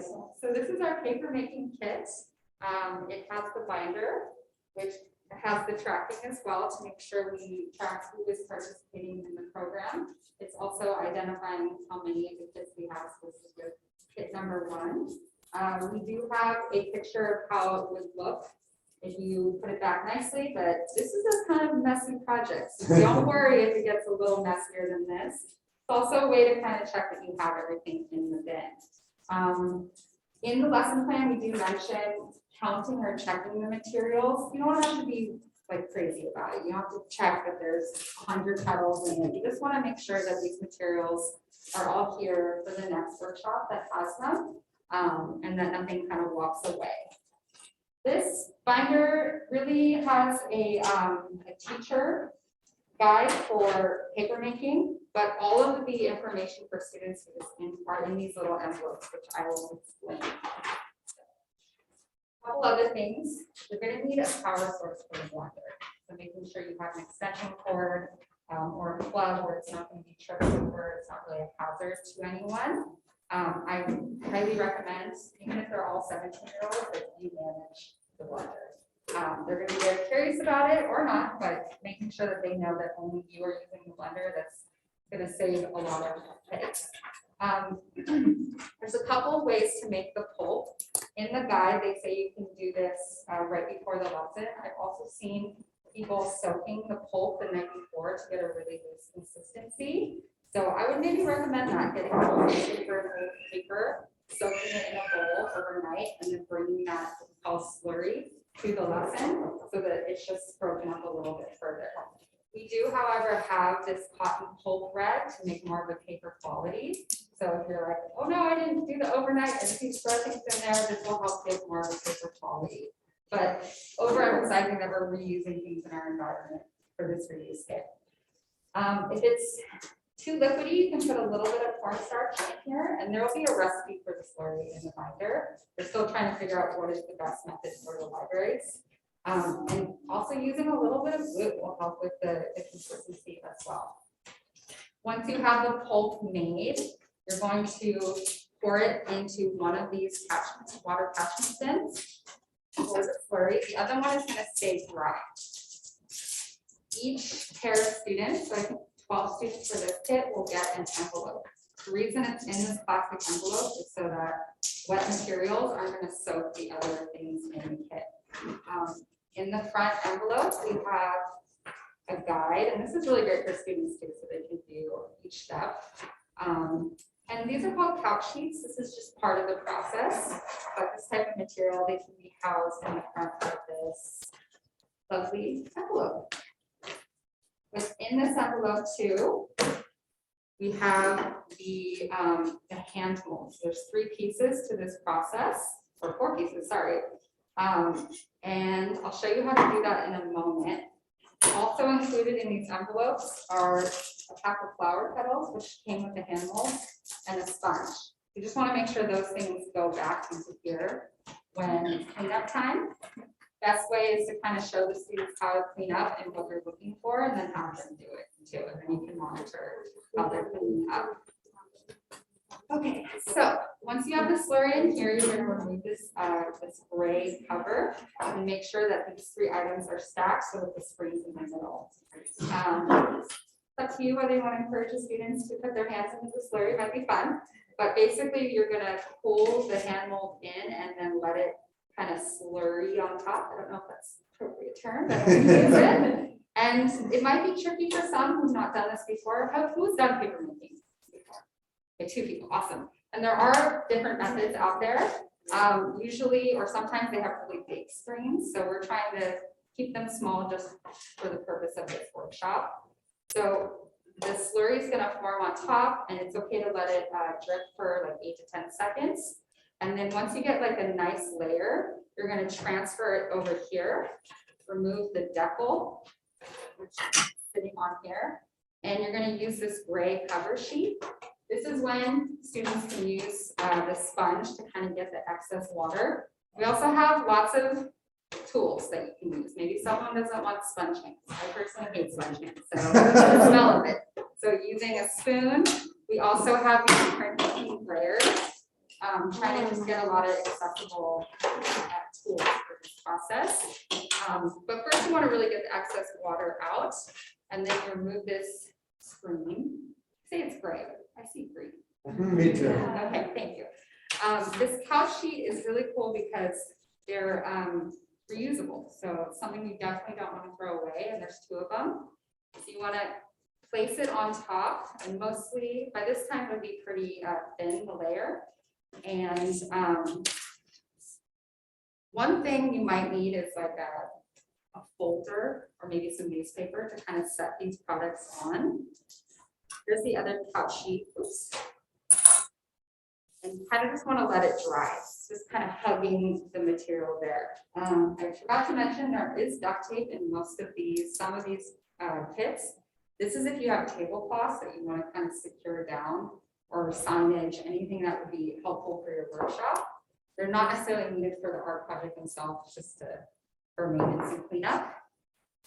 So this is our paper making kit. It has the binder, which has the tracking as well to make sure we track who is participating in the program. It's also identifying how many of the kits we have. So this is with kit number 1. We do have a picture of how it would look if you put it back nicely, but this is a kind of messy project. So don't worry if it gets a little messier than this. It's also a way to kind of check that you have everything in the bin. In the lesson plan, we do mention counting or checking the materials. You don't have to be like crazy about it. You don't have to check that there's 100 petals in it. You just want to make sure that these materials are all here for the next workshop that has them, and that nothing kind of walks away. This binder really has a teacher guide for paper making, but all of the information for students are in these little envelopes, which I will explain. A couple other things, you're going to need a power source for the blender. So making sure you have an extension cord or a plug where it's not going to be tripped over, it's not really a hazard to anyone. I highly recommend, even if they're all 17-year-olds, that you manage the blender. They're going to be very curious about it or not, but making sure that they know that only you are using the blender, that's going to save a lot of headaches. There's a couple of ways to make the pulp. In the guide, they say you can do this right before the lesson. I've also seen people soaking the pulp the night before to get a really loose consistency. So I would maybe recommend that, getting a little paper, soaking it in a bowl overnight, and then bringing that what's called slurry to the lesson so that it's just broken up a little bit further. We do, however, have this cotton pulp rag to make more of a paper quality. So if you're like, oh no, I didn't do the overnight, I just need to throw things in there, this will help give more of a paper quality. But overemphasizing that we're reusing things in our environment for this reuse kit. If it's too liquidy, you can put a little bit of cornstarch in here, and there will be a recipe for the slurry in the binder. We're still trying to figure out what is the best method for the libraries. And also using a little bit of glue will help with the consistency as well. Once you have the pulp made, you're going to pour it into one of these water catchment bins for the slurry. The other one is going to stay dry. Each pair of students, so I think 12 students for this kit, will get an envelope. The reason it's in this plastic envelope is so that wet materials aren't going to soak the other things in the kit. In the front envelope, we have a guide, and this is really great for students too, so they can do each step. And these are called couch sheets. This is just part of the process. But this type of material, they can be housed in the front of this lovely envelope. Within this envelope too, we have the hand molds. There's 3 pieces to this process, or 4 pieces, sorry. And I'll show you how to do that in a moment. Also included in these envelopes are a pack of flower petals, which came with the hand mold, and a sponge. You just want to make sure those things go back into here when it's cleanup time. Best way is to kind of show the students how to clean up and what you're looking for, and then have them do it too, and then you can monitor how they're cleaning up. Okay, so once you have the slurry in here, you're going to remove this this gray cover and make sure that these 3 items are stacked so that the spring's in the middle. It's up to you whether you want to encourage the students to put their hands into the slurry. It might be fun, but basically you're going to pull the hand mold in and then let it kind of slurry on top. I don't know if that's an appropriate term, but I'm gonna use it. And it might be tricky for some who've not done this before. Who's done paper making before? Okay, 2 people, awesome. And there are different methods out there. Usually, or sometimes they have really big screens. So we're trying to keep them small just for the purpose of this workshop. So the slurry is gonna form on top, and it's okay to let it drip for like 8 to 10 seconds. And then once you get like a nice layer, you're going to transfer it over here, remove the decal, which is sitting on here, and you're going to use this gray cover sheet. This is when students can use the sponge to kind of get the excess water. We also have lots of tools that you can use. Maybe someone doesn't want sponge hands. I personally hate sponge hands, so the smell of it. So using a spoon, we also have these printing layers. trying to just get a lot of accessible tools for this process. But first you want to really get the excess water out, and then you remove this screen. Say it's gray. I see green. Me too. Okay, thank you. This couch sheet is really cool because they're reusable. So it's something you definitely don't want to throw away, and there's 2 of them. So you want to place it on top, and mostly by this time it would be pretty thin, the layer. And one thing you might need is like a folder or maybe some newspaper to kind of set these products on. Here's the other couch sheet. Oops. And you kind of just want to let it dry. Just kind of hugging the material there. I forgot to mention there is duct tape in most of these, some of these kits. This is if you have tablecloths that you want to kind of secure down, or signage, anything that would be helpful for your workshop. They're not necessarily needed for the art project themselves, just for maintenance and cleanup.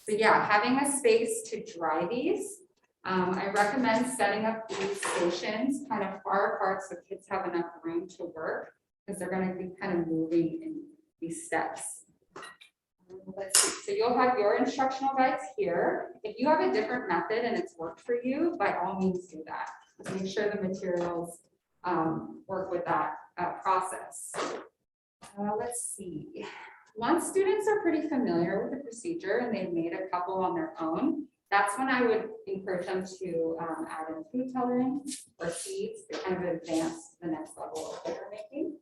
So yeah, having a space to dry these. I recommend setting up these stations kind of far apart so kids have enough room to work, because they're going to be kind of moving in these steps. Let's see. So you'll have your instructional guides here. If you have a different method and it's worked for you, by all means do that. Make sure the materials work with that process. Let's see. Once students are pretty familiar with the procedure and they've made a couple on their own, that's when I would encourage them to add in food coloring or seeds to kind of advance the next level of paper making.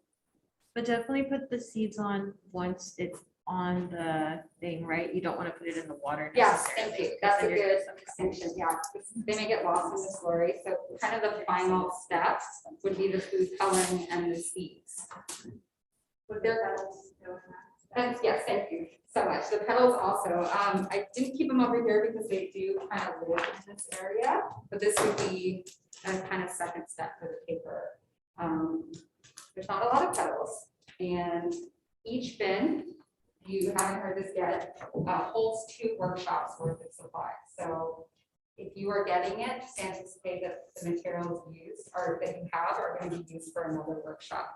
But definitely put the seeds on once it's on the thing, right? You don't want to put it in the water. Yes, thank you. That's a good distinction. Yeah, they may get lost in the slurry. So kind of the final steps would be the food coloring and the seeds. With their petals. And yes, thank you so much. The petals also, I didn't keep them over here because they do kind of live in this area, but this would be a kind of second step for the paper. There's not a lot of petals, and each bin, you haven't heard this yet, holds 2 workshops worth of supplies. So if you are getting it, just anticipate that the materials used or that you have are going to be used for another workshop.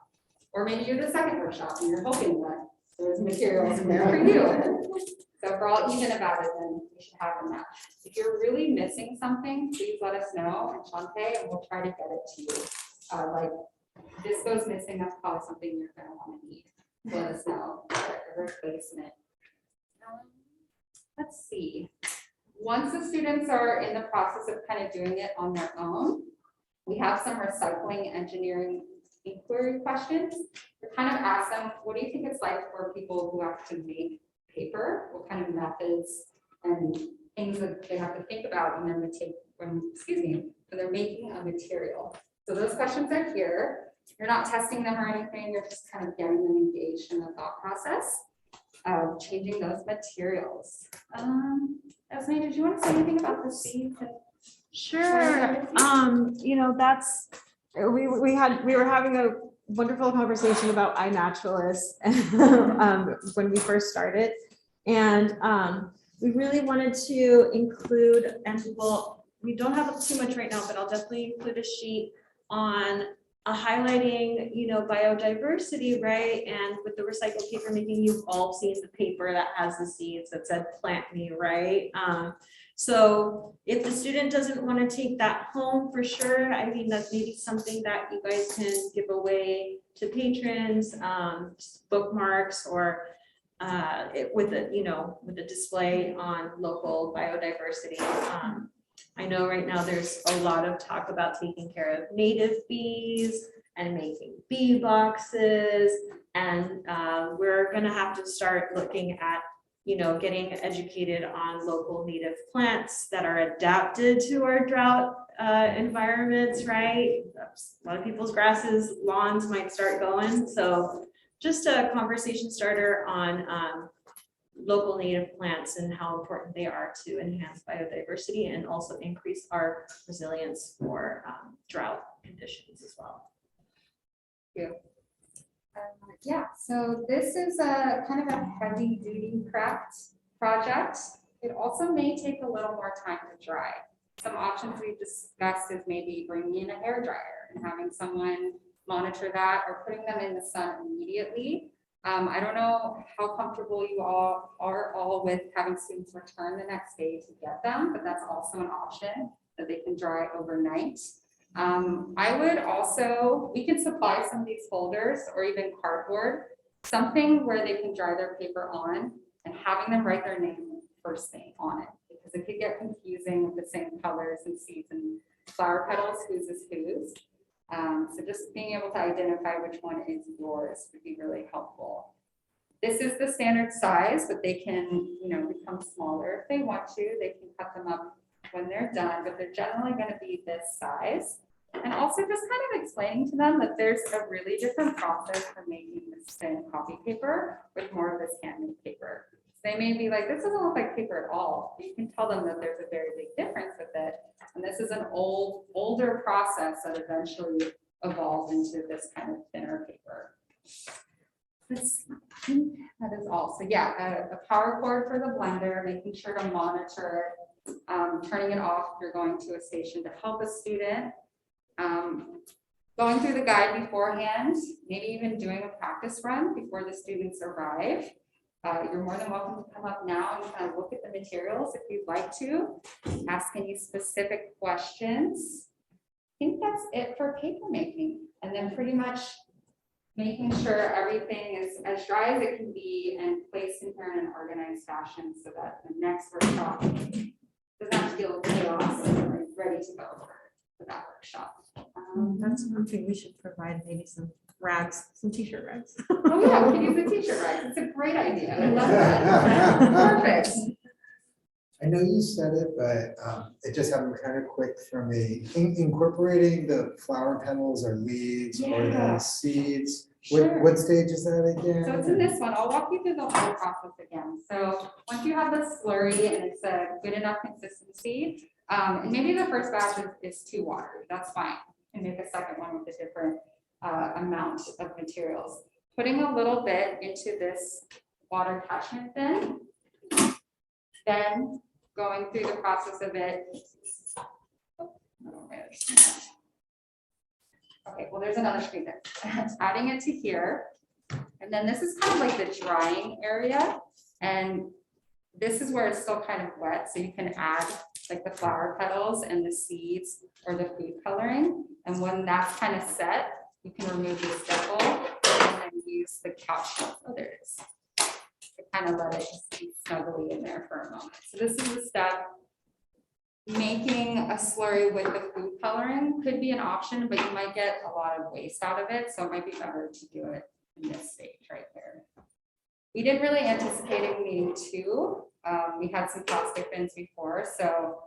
Or maybe you're the second workshop and you're hoping that there's materials in there for you. So if we're all even about it, then we should have enough. If you're really missing something, please let us know, and Shante, and we'll try to get it to you. Like this goes missing, that's probably something you're going to want to need. Let us know for replacement. Let's see. Once the students are in the process of kind of doing it on their own, we have some recycling engineering inquiry questions. To kind of ask them, what do you think it's like for people who have to make paper? What kind of methods and things that they have to think about when they're making a material? So those questions are here. You're not testing them or anything, you're just kind of getting them engaged in the thought process of changing those materials. Esme, did you want to say anything about the seeds? Sure. You know, that's we were having a wonderful conversation about iNaturalist when we first started, and we really wanted to include, and we don't have too much right now, but I'll definitely include a sheet on highlighting, you know, biodiversity, right? And with the recycled paper making, you've all seen the paper that has the seeds that said "plant me," right? So if the student doesn't want to take that home, for sure, I mean, that's maybe something that you guys can give away to patrons, bookmarks, or with a display on local biodiversity. I know right now there's a lot of talk about taking care of native bees and making bee boxes, and we're going to have to start looking at, you know, getting educated on local native plants that are adapted to our drought environments, right? A lot of people's grasses, lawns might start going. So just a conversation starter on local native plants and how important they are to enhance biodiversity and also increase our resilience for drought conditions as well. Thank you. Yeah, so this is a kind of a heavy duty craft project. It also may take a little more time to dry. Some options we've discussed is maybe bringing in a hair dryer and having someone monitor that, or putting them in the sun immediately. I don't know how comfortable you all are with having students return the next day to get them, but that's also an option that they can dry overnight. I would also, we can supply some of these folders or even cardboard, something where they can dry their paper on, and having them write their name first thing on it, because it could get confusing with the same colors and seeds and flower petals, whose is whose. So just being able to identify which one is yours would be really helpful. This is the standard size, but they can, become smaller if they want to. They can cut them up when they're done, but they're generally going to be this size. And also just kind of explaining to them that there's a really different process for making this thin copy paper with more of this handmade paper. So they may be like, this doesn't look like paper at all. But you can tell them that there's a very big difference with it. And this is an older process that eventually evolved into this kind of thinner paper. That is all. So yeah, a power cord for the blender, making sure to monitor it, turning it off if you're going to a station to help a student. Going through the guide beforehand, maybe even doing a practice run before the students arrive. You're more than welcome to come up now and kind of look at the materials if you'd like to, ask any specific questions. I think that's it for paper making, and then pretty much making sure everything is as dry as it can be and placed in here in an organized fashion so that the next workshop doesn't have to feel chaos and we're ready to go for that workshop. That's one thing we should provide, maybe some rags, some t-shirt rags. Oh yeah, we can use the t-shirt rags. It's a great idea. I love that. Perfect. I know you said it, but it just happened kind of quick for me. Incorporating the flower petals or leaves or the seeds. Sure. What stage is that again? So it's in this one. I'll walk you through the whole process again. So once you have the slurry and it's a good enough consistency, and maybe the first batch is too watery, that's fine. And make a second one with a different amount of materials. Putting a little bit into this water attachment bin, then going through the process of it. Okay, well, there's another screen there. Adding it to here. And then this is kind of like the drying area. And this is where it's still kind of wet. So you can add like the flower petals and the seeds or the food coloring. And when that's kind of set, you can remove the stipple and then use the couch. Oh, there it is. Kind of let it just be snugly in there for a moment. So this is the step. Making a slurry with the food coloring could be an option, but you might get a lot of waste out of it. So it might be better to do it in this stage right there. We didn't really anticipate it needing two. We had some plastic bins before, so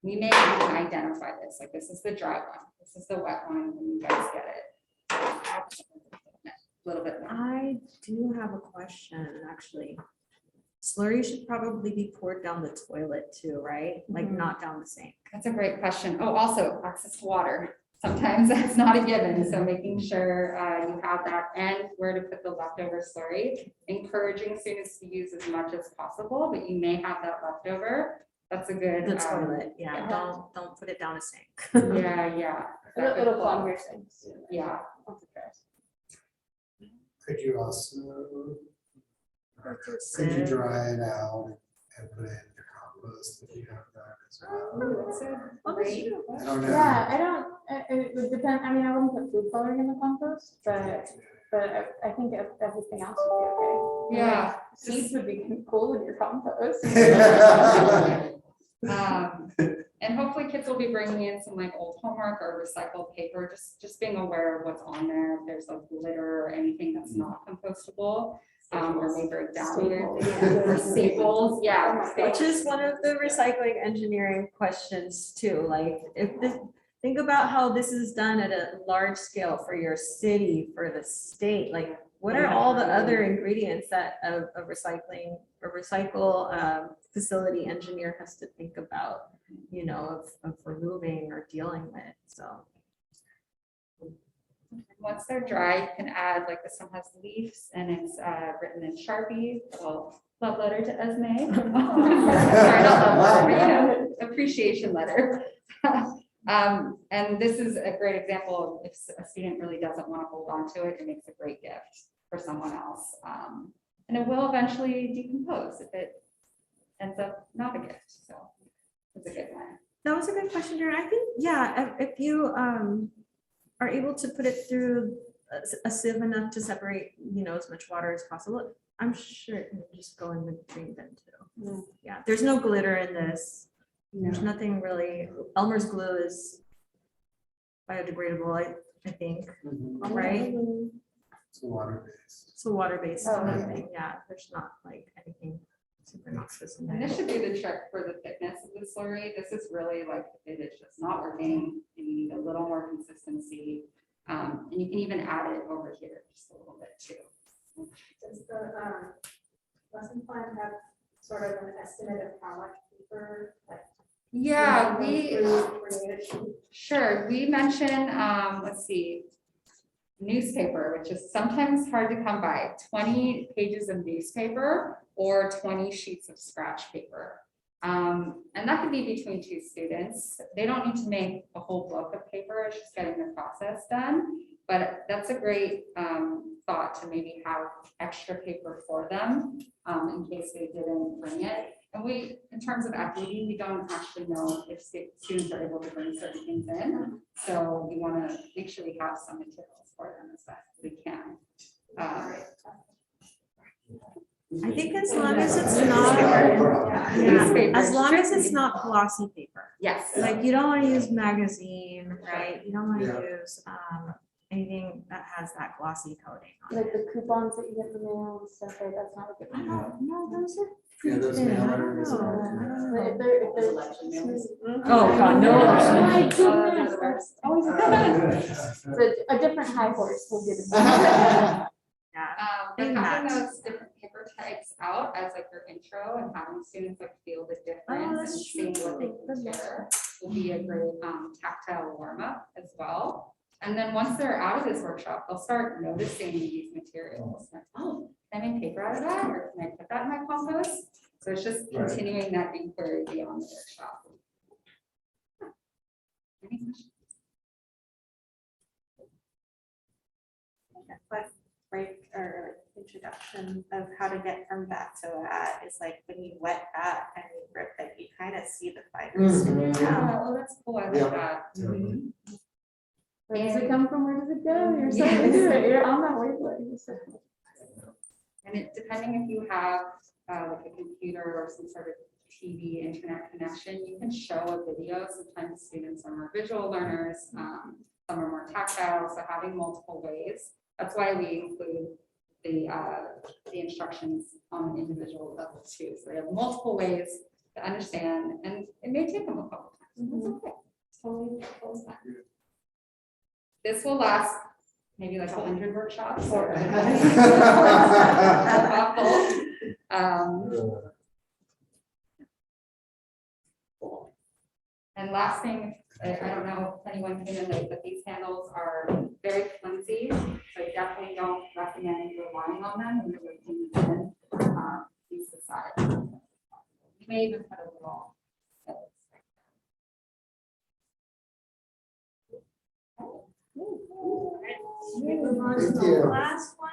we may even identify this. Like this is the dry one. This is the wet one when you guys get it. A little bit more. I do have a question, actually. Slurry should probably be poured down the toilet too, right? Like not down the sink. That's a great question. Oh, also access to water. Sometimes that's not a given. So making sure you have that and where to put the leftover slurry. Encouraging students to use as much as possible, but you may have that leftover. That's a good. The toilet, yeah. yeah. Don't put it down a sink. Yeah. It'll clog your sinks. Yeah. Could you also, could you dry it out and put it in your compost if you have that as well? I don't know. Yeah, I don't, it would depend, I mean, I wouldn't put food coloring in the compost, but I think everything else would be okay. Yeah. Seeds would be cool in your compost. And hopefully kids will be bringing in some like old homework or recycled paper, just being aware of what's on there. If there's like glitter or anything that's not compostable, or may break down or staples, yeah. Which is one of the recycling engineering questions too. Like if this, think about how this is done at a large scale for your city, for the state. Like what are all the other ingredients that a recycle facility engineer has to think about, you know, of removing or dealing with, so. Once they're dry, you can add, like this one has leaves and it's written in Sharpie, well, love letter to Esme. Sorry, not love letter, but, you know, appreciation letter. And this is a great example of if a student really doesn't want to hold on to it, it makes a great gift for someone else. And it will eventually decompose if it ends up not a gift, so it's a good one. That was a good question, Darren. I think, yeah, if you are able to put it through a sieve enough to separate, as much water as possible, I'm sure it can just go in the green bin too. Yeah, there's no glitter in this. There's nothing really. Elmer's glue is biodegradable, I think, right? It's water-based. It's a water-based Oh, kind of okay. thing. Yeah, there's not like anything super noxious in And there. this should be the trick for the thickness of the slurry. This is really like, if it's just not working, and you need a little more consistency. And you can even add it over here just a little bit too. Does the lesson plan have sort of an estimate of how much paper, like? Yeah, Sure. we mentioned, let's see, newspaper, which is sometimes hard to come by, 20 pages of newspaper or 20 sheets of scratch paper. And that could be between two students. They don't need to make a whole book of paper, it's just getting the process done. But that's a great thought to maybe have extra paper for them in case they didn't bring it. And we, in terms of equity, we don't actually know if students are able to bring certain things in. So we want to make sure we have some materials for them as best as we can. I think as long as it's not, yeah, as long as it's not glossy paper. Yes. Like you don't want to use magazine, right? You don't want to Yeah. use anything that has that glossy coating on it. Like the coupons that you get in the mail and stuff, right? That's not a good I one. don't know, those are Yeah, those pretty thin. I don't mailers know. are- I don't But know. if they're. Oh, God, no. Oh, my Oh, they're goodness, the that's worst. always a different high horse will get it. Yeah. But Maybe having not. those different paper types out as like your intro and having students like feel the difference and that's seeing what they true. can share will be a great tactile warm up as well. And then once they're out of this workshop, they'll start noticing these materials. Like, oh, can I make paper out of that? Or can I put that in my compost? So it's just Right. continuing that inquiry beyond the workshop. Any questions? But break or introduction of how to get from that to that is like when you wet that and you grip it, you kind of see the fibers sticking out. Yeah, oh, that's cool. I Yeah. like that. Totally. Where does it come from? Where does it go? You're so Yes. into it. You're on that wavelength. And it, depending if you have like a computer or some sort of TV internet connection, you can show a video. Sometimes students are more visual learners, some are more tactile, so having multiple ways. That's why we include the instructions on an individual level too. So they have multiple ways to understand, and it may take them a couple times. That's okay. Totally fine. This will last maybe like 100 workshops. Or cool. And last thing, I don't know if anyone came in late, but these handles are very flimsy, so I definitely don't recommend relying on them when you're lifting these in. These aside. You may even put a little. Move on to Thank the you. last one.